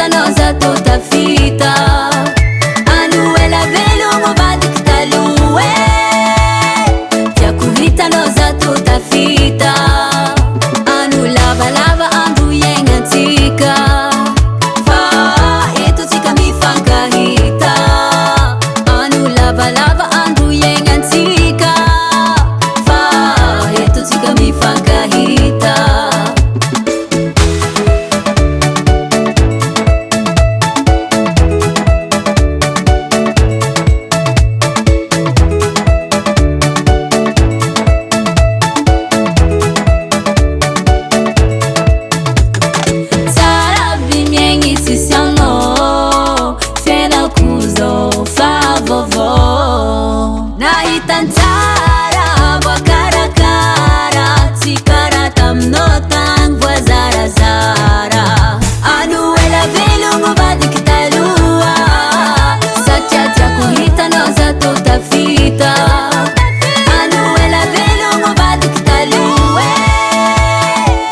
hitanao zato tafita. Ano ela velogno vadiky taloha e, tiako hitanao zato tafita. Ano lavalava andro iaignatsika, fa eto tsika mifankahita. Ano lavalava andro iaignatsika, fa eto tsika mifankahita. Nahitantara voakarakara, tsy karaha taminao tagny voazarazara. Ano ela velogno vadiky taloha, satria tiako hitanao zato tafita. Ano ela velogno vadiky taloha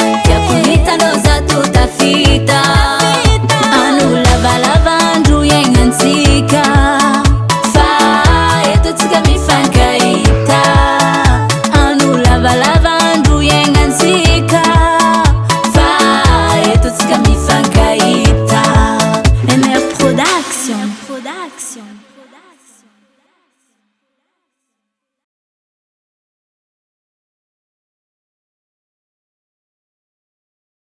e, tiako hitanao zato tafita. Ano lavalava andro iaignatsika, lavalava andro iaignatsika, fa eto tsika mifankahita. MR Production.